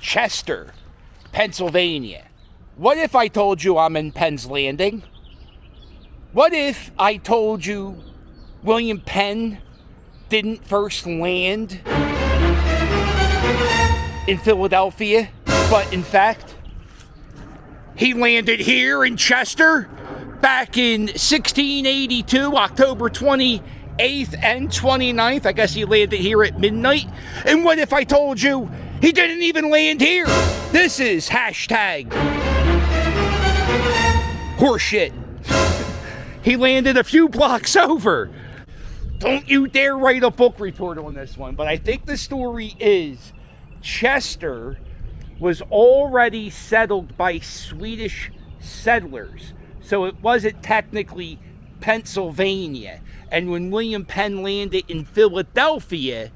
Chester, Pennsylvania. What if I told you I'm in Penn's Landing? What if I told you William Penn didn't first land in Philadelphia, but in fact, he landed here in Chester back in 1682, October 28th and 29th. I guess he landed here at midnight. And what if I told you he didn't even land here? This is hashtag horseshit. He landed a few blocks over. Don't you dare write a book report on this one. But I think the story is Chester was already settled by Swedish settlers. So it wasn't technically Pennsylvania. And when William Penn landed in Philadelphia,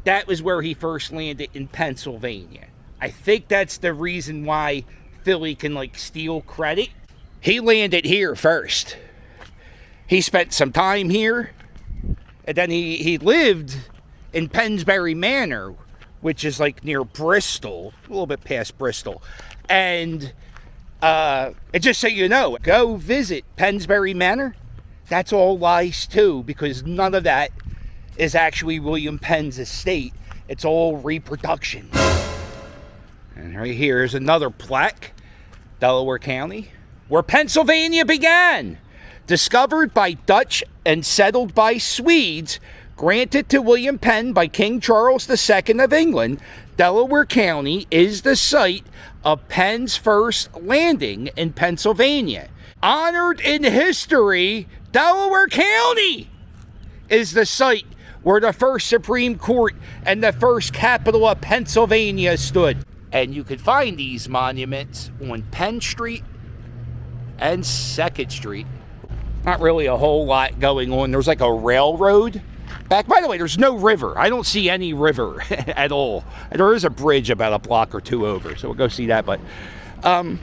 that was where he first landed in Pennsylvania. I think that's the reason why Philly can steal credit. He landed here first. He spent some time here, and then he lived in Pennsbury Manor, which is near Bristol, a little bit past Bristol. And just so you know, go visit Pennsbury Manor. That's all lies too, because none of that is actually William Penn's estate. It's all reproduction. And right here is another plaque, Delaware County, where Pennsylvania began. Discovered by Dutch and settled by Swedes, granted to William Penn by King Charles II of England, Delaware County is the site of Penn's first landing in Pennsylvania. Honored in history, Delaware County is the site where the first Supreme Court and the first capital of Pennsylvania stood. And you could find these monuments on Penn Street and 2nd Street. Not really a whole lot going on. There's a railroad back. By the way, there's no river. I don't see any river at all. There is a bridge about a block or two over, so we'll go see that. But, kind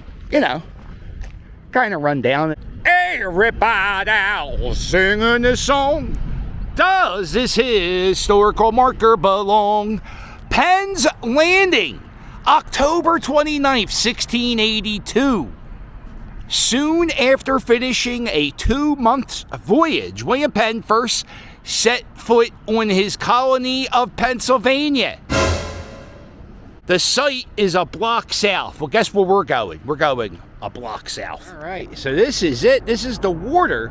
of run down. Everybody singing this song. Does this historical marker belong? Penn's Landing, October 29th, 1682. Soon after finishing a 2-month voyage, William Penn first set foot on his colony of Pennsylvania. The site is a block south. Well, guess where we're going? We're going a block south. All right, so this is it. This is the water.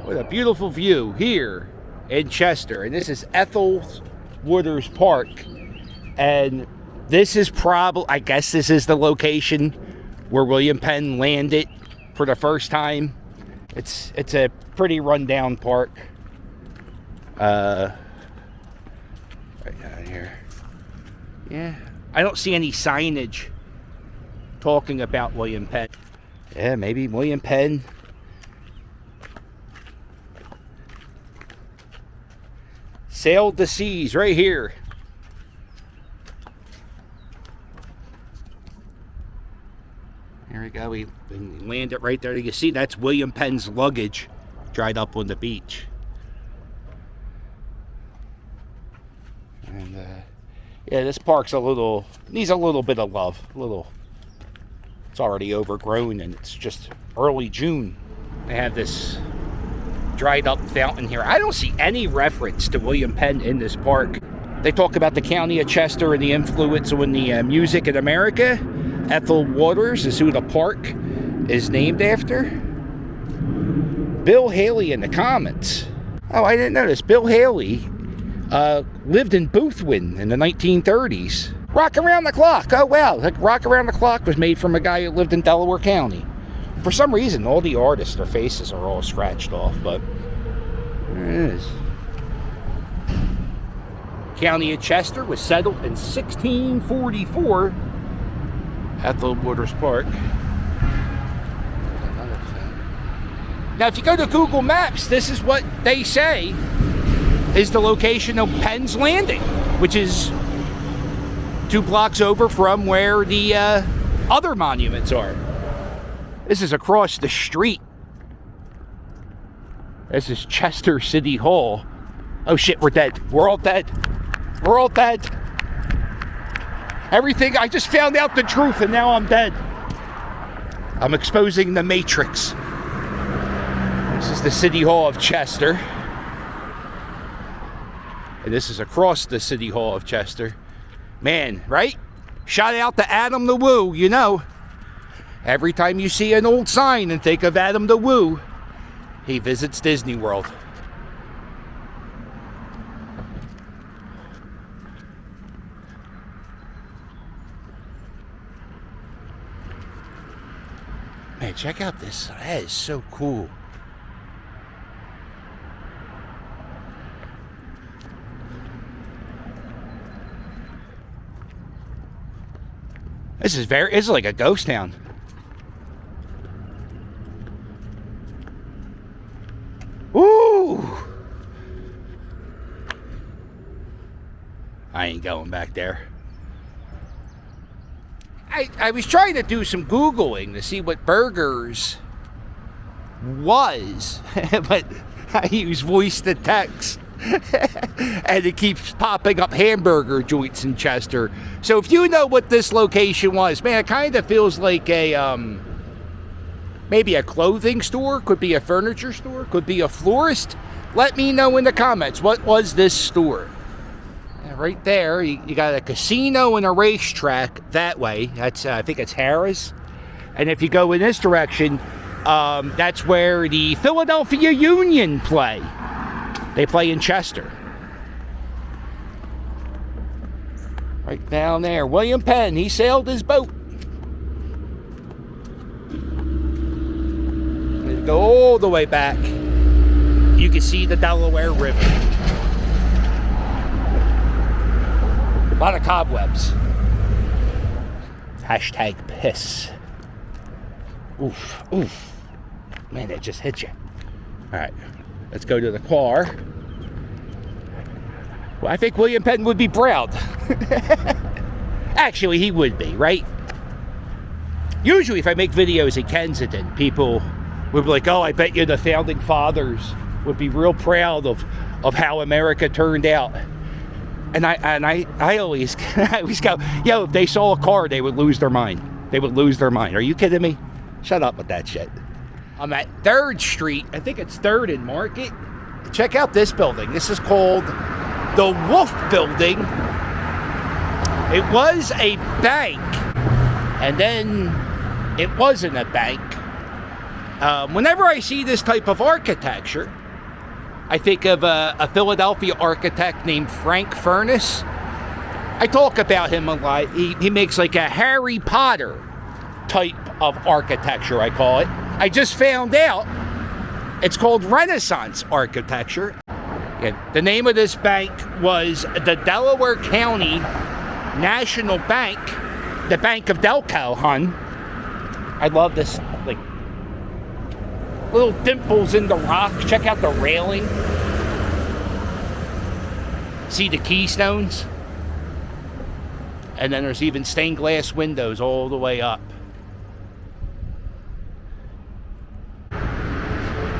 What a beautiful view here in Chester. And this is Ethel Waters Park. And this is I guess this is the location where William Penn landed for the first time. It's a pretty rundown park. Right down here. Yeah, I don't see any signage talking about William Penn. Yeah, maybe William Penn sailed the seas right here. There we go. We landed right there. You can see that's William Penn's luggage dried up on the beach. And yeah, this park's needs a little bit of love. It's already overgrown, and it's just early June. They have this dried up fountain here. I don't see any reference to William Penn in this park. They talk about the county of Chester and the influence on the music in America. Ethel Waters is who the park is named after. Bill Haley in the comments. Oh, I didn't know this. Bill Haley lived in Boothwyn in the 1930s. Rock Around the Clock. Oh, wow. Rock Around the Clock was made from a guy who lived in Delaware County. For some reason, all the artists, their faces are all scratched off, but there it is. County of Chester was settled in 1644. Ethel Waters Park. Now, if you go to Google Maps, this is what they say is the location of Penn's Landing, which is 2 blocks over from where the other monuments are. This is across the street. This is Chester City Hall. Oh shit, we're dead. We're all dead. We're all dead. Everything, I just found out the truth and now I'm dead. I'm exposing the Matrix. This is the City Hall of Chester. And this is across the City Hall of Chester. Man, right? Shout out to Adam the Woo, you know. Every time you see an old sign and think of Adam the Woo, he visits Disney World. Man, check out this. That is so cool. This is like a ghost town. Ooh! I ain't going back there. I was trying to do some Googling to see what burgers was, but I use voice to text. And it keeps popping up hamburger joints in Chester. So if you know what this location was, man, it kind of feels like a maybe a clothing store, could be a furniture store, could be a florist. Let me know in the comments, what was this store? And right there, you got a casino and a racetrack that way. That's I think it's Harrah's. And if you go in this direction, that's where the Philadelphia Union play. They play in Chester. Right down there. William Penn, he sailed his boat. And go all the way back. You can see the Delaware River. A lot of cobwebs. Hashtag piss. Oof, oof. Man, that just hit you. All right. Let's go to the car. Well, I think William Penn would be proud. Actually, he would be, right? Usually, if I make videos in Kensington, people would be like, oh, I bet you the founding fathers would be real proud of how America turned out. And I always go, yo, if they saw a car, they would lose their mind. They would lose their mind. Are you kidding me? Shut up with that shit. I'm at 3rd Street. I think it's 3rd and Market. Check out this building. This is called the Wolf Building. It was a bank, and then it wasn't a bank. Whenever I see this type of architecture, I think of a Philadelphia architect named Frank Furness. I talk about him a lot. He makes like a Harry Potter type of architecture, I call it. I just found out it's called Renaissance architecture. Yeah, the name of this bank was the Delaware County National Bank, the Bank of Delco, hun. I love this, like, little dimples in the rock. Check out the railing. See the keystones? And then there's even stained glass windows all the way up.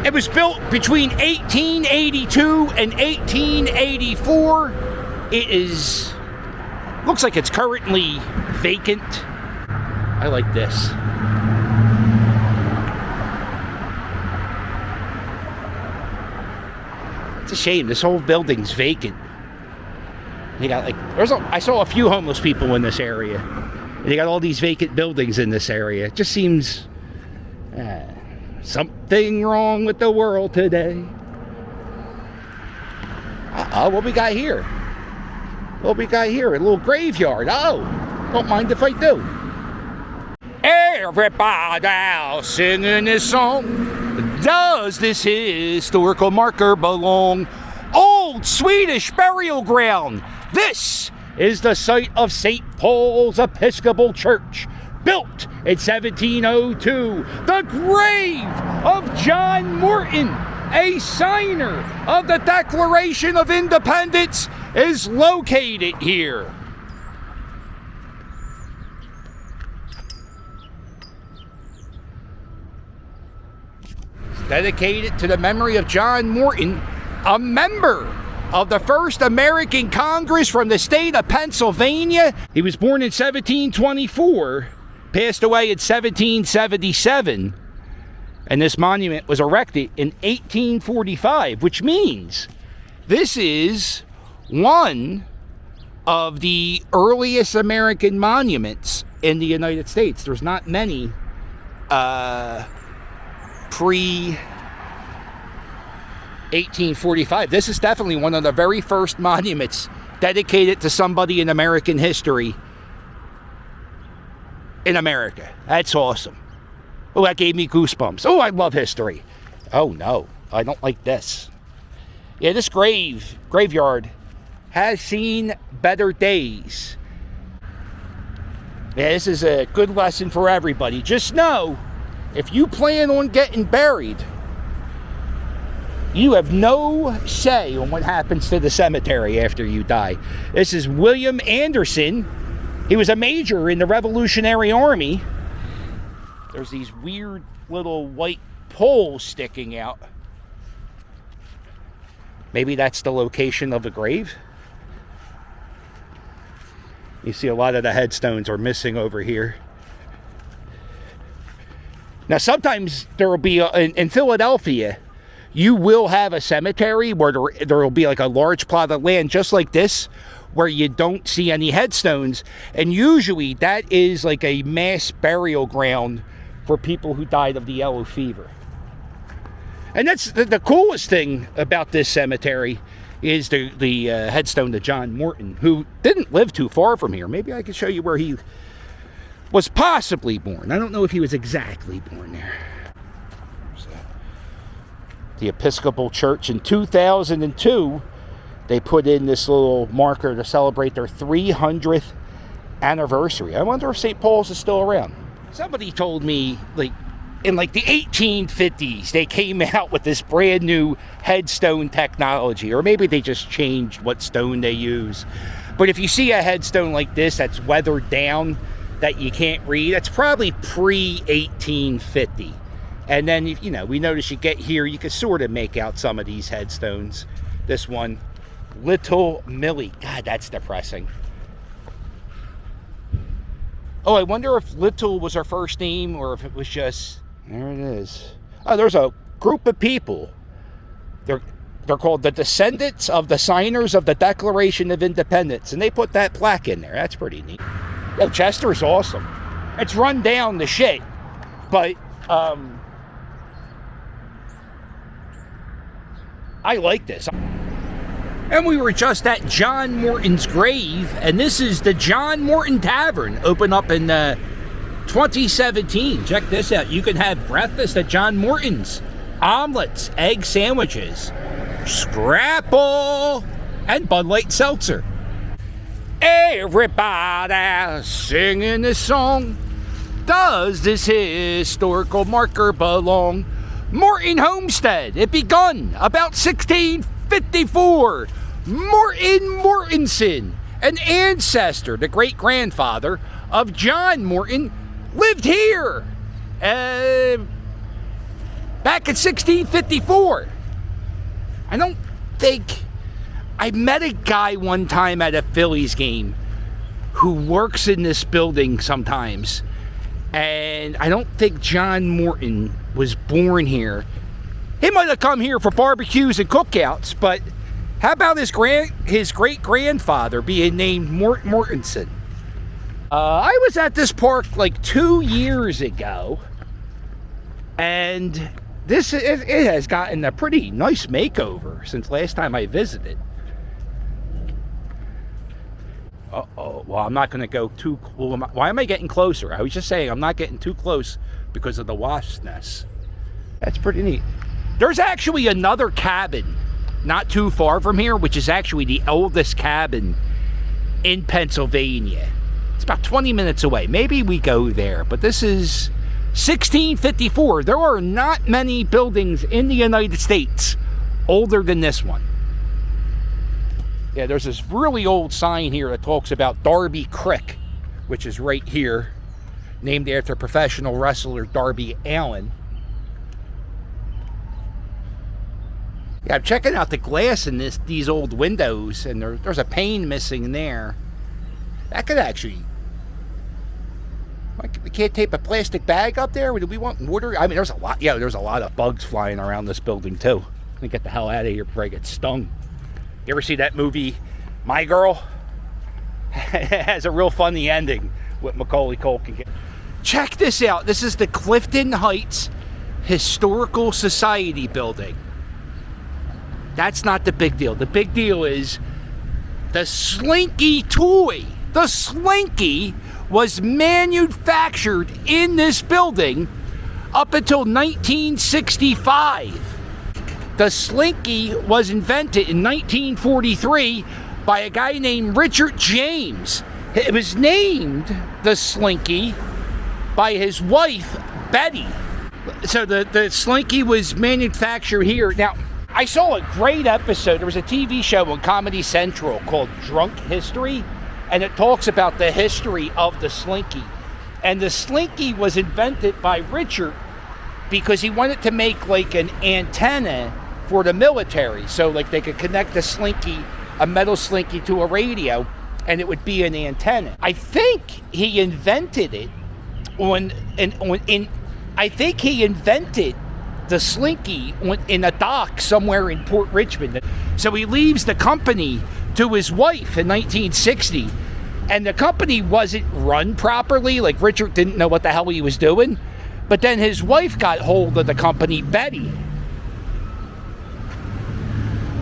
It was built between 1882 and 1884. It looks like it's currently vacant. I like this. It's a shame, this whole building's vacant. They got like, I saw a few homeless people in this area. And they got all these vacant buildings in this area. It just seems something wrong with the world today. What we got here? What we got here? A little graveyard. Oh, don't mind if I do. Everybody singing this song. Does this historical marker belong? Old Swedish burial ground. This is the site of St. Paul's Episcopal Church, built in 1702. The grave of John Morton, a signer of the Declaration of Independence, is located here. It's dedicated to the memory of John Morton, a member of the first American Congress from the state of Pennsylvania. He was born in 1724, passed away in 1777, and this monument was erected in 1845, which means this is one of the earliest American monuments in the United States. There's not many pre-1845. This is definitely one of the very first monuments dedicated to somebody in American history in America. That's awesome. Oh, that gave me goosebumps. Oh, I love history. Oh, no. I don't like this. Yeah, this graveyard has seen better days. Yeah, this is a good lesson for everybody. Just know, if you plan on getting buried, you have no say on what happens to the cemetery after you die. This is William Anderson. He was a major in the Revolutionary Army. There's these weird little white poles sticking out. Maybe that's the location of the grave. You see a lot of the headstones are missing over here. Now, sometimes there will be, in Philadelphia, you will have a cemetery where there will be like a large plot of land just like this, where you don't see any headstones. And usually that is like a mass burial ground for people who died of the yellow fever. And that's the coolest thing about this cemetery is the headstone to John Morton, who didn't live too far from here. Maybe I could show you where he was possibly born. I don't know if he was exactly born there. The Episcopal Church in 2002, they put in this little marker to celebrate their 300th anniversary. I wonder if St. Paul's is still around. Somebody told me, like, in like the 1850s, they came out with this brand new headstone technology, or maybe they just changed what stone they use. But if you see a headstone like this that's weathered down, that you can't read, that's probably pre-1850. And then, you know, we notice you get here, you can sort of make out some of these headstones. This one, Little Millie. God, that's depressing. Oh, I wonder if Little was her first name or if it was just... There it is. Oh, there's a group of people. They're called the Descendants of the Signers of the Declaration of Independence. And they put that plaque in there. That's pretty neat. Yo, Chester's awesome. It's run down to shit. But, I like this. And we were just at John Morton's grave. And this is the John Morton Tavern. Opened up in 2017. Check this out. You can have breakfast at John Morton's. Omelets, egg sandwiches, Scrapple, and Bud Light Seltzer. Everybody singing this song. Does this historical marker belong? Morton Homestead. It begun about 1654. Morton Mortensen, an ancestor, the great-grandfather of John Morton, lived here back in 1654. I don't think... I met a guy one time at a Phillies game who works in this building sometimes, and I don't think John Morton was born here. He might have come here for barbecues and cookouts, but how about his great-grandfather being named Morton Mortensen? I was at this park like 2 years ago, and it has gotten a pretty nice makeover since last time I visited. Uh-oh. Well, I'm not going to go too... Well, why am I getting closer? I was just saying I'm not getting too close because of the wasp's nest. That's pretty neat. There's actually another cabin not too far from here, which is actually the oldest cabin in Pennsylvania. It's about 20 minutes away. Maybe we go there, but this is 1654. There are not many buildings in the United States older than this one. Yeah, there's this really old sign here that talks about Darby Creek, which is right here, named after professional wrestler Darby Allin. Yeah, I'm checking out the glass in these old windows, and there's a pane missing there. That could actually... We can't tape a plastic bag up there? Do we want water? I mean, there's a lot. Yeah, there's a lot of bugs flying around this building, too. Let me get the hell out of here before I get stung. You ever see that movie, My Girl? It has a real funny ending with Macaulay Culkin. Check this out. This is the Clifton Heights Historical Society building. That's not the big deal. The big deal is the Slinky toy. The Slinky was manufactured in this building up until 1965. The Slinky was invented in 1943 by a guy named Richard James. It was named the Slinky by his wife, Betty. So the Slinky was manufactured here. Now, I saw a great episode. There was a TV show on Comedy Central called Drunk History, and it talks about the history of the Slinky. And the Slinky was invented by Richard because he wanted to make like an antenna for the military. So like they could connect the Slinky, a metal Slinky, to a radio, and it would be an antenna. I think he invented it I think he invented the Slinky in a dock somewhere in Port Richmond. So he leaves the company to his wife in 1960, and the company wasn't run properly. Like, Richard didn't know what the hell he was doing, but then his wife got hold of the company, Betty,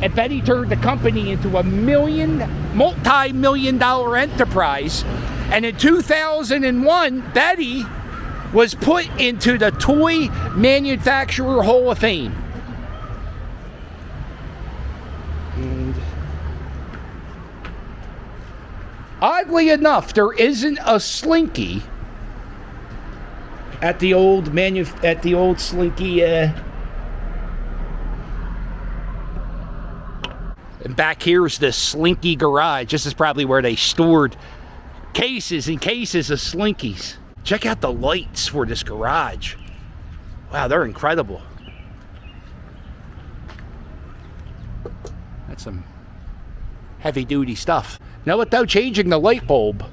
and Betty turned the company into a multi-million dollar enterprise. And in 2001, Betty was put into the Toy Manufacturer Hall of Fame. And oddly enough, there isn't a Slinky at the old Slinky. And back here's the Slinky garage. This is probably where they stored cases and cases of Slinkies. Check out the lights for this garage. Wow, they're incredible. That's some heavy-duty stuff. Know what, though? Changing the light bulb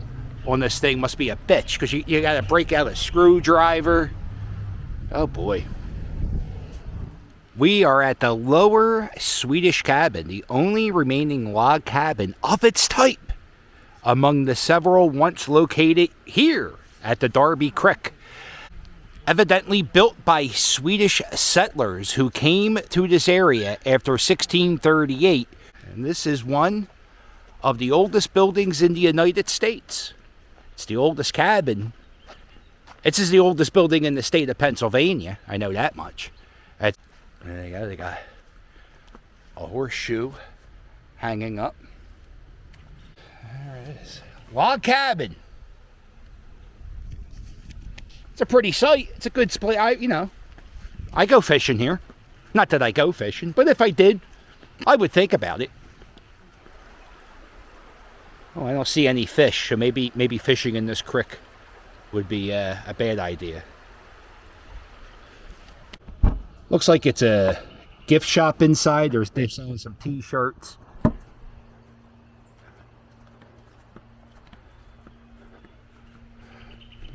on this thing must be a bitch, because you got to break out a screwdriver. Oh, boy. We are at the Lower Swedish Cabin, the only remaining log cabin of its type among the several once located here at the Darby Creek. Evidently built by Swedish settlers who came to this area after 1638. And this is one of the oldest buildings in the United States. It's the oldest cabin. This is the oldest building in the state of Pennsylvania. I know that much. There you go. They got a horseshoe hanging up. There it is. Log cabin. It's a pretty sight. It's a good spot. I go fishing here. Not that I go fishing, but if I did, I would think about it. Oh, I don't see any fish, so maybe fishing in this creek would be a bad idea. Looks like it's a gift shop inside. They're selling some t-shirts.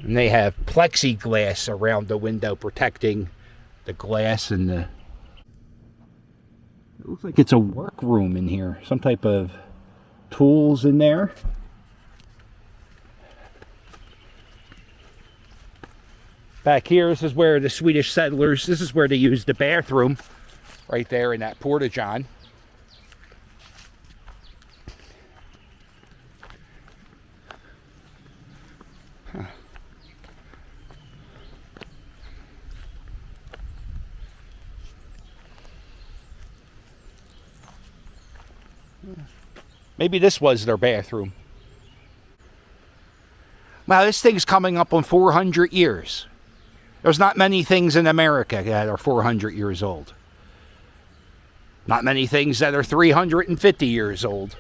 And they have plexiglass around the window protecting the glass and the... It looks like it's a workroom in here. Some type of tools in there. Back here, this is where the Swedish settlers, this is where they used the bathroom. Right there in that porta-john. Maybe this was their bathroom. Wow, this thing's coming up on 400 years. There's not many things in America that are 400 years old. Not many things that are 350 years old.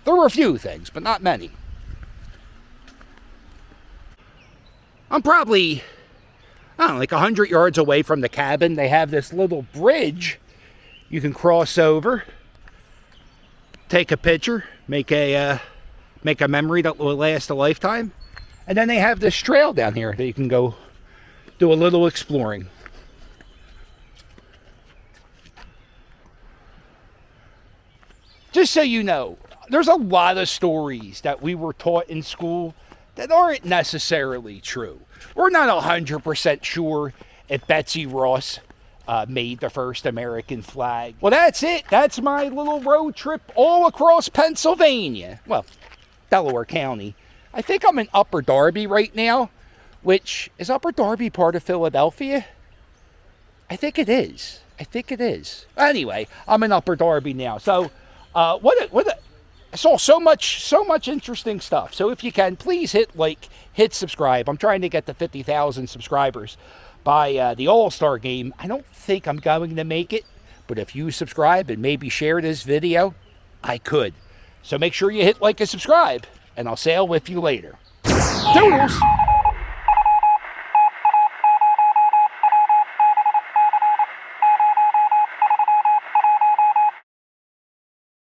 There were a few things, but not many. I'm probably, like 100 yards away from the cabin. They have this little bridge, You can cross over, take a picture, make a memory that will last a lifetime. And then they have this trail down here that you can go do a little exploring. Just so you know, there's a lot of stories that we were taught in school that aren't necessarily true. We're not 100% sure if Betsy Ross made the first American flag. Well, that's it. That's my little road trip all across Pennsylvania. Well, Delaware County. I think I'm in Upper Darby right now, which is Upper Darby part of Philadelphia? I think it is. Anyway, I'm in Upper Darby now. So, I saw so much interesting stuff. So if you can, please hit like, hit subscribe. I'm trying to get to 50,000 subscribers by the All-Star game. I don't think I'm going to make it, but if you subscribe and maybe share this video, I could. So make sure you hit like and subscribe, and I'll sail with you later. Toodles!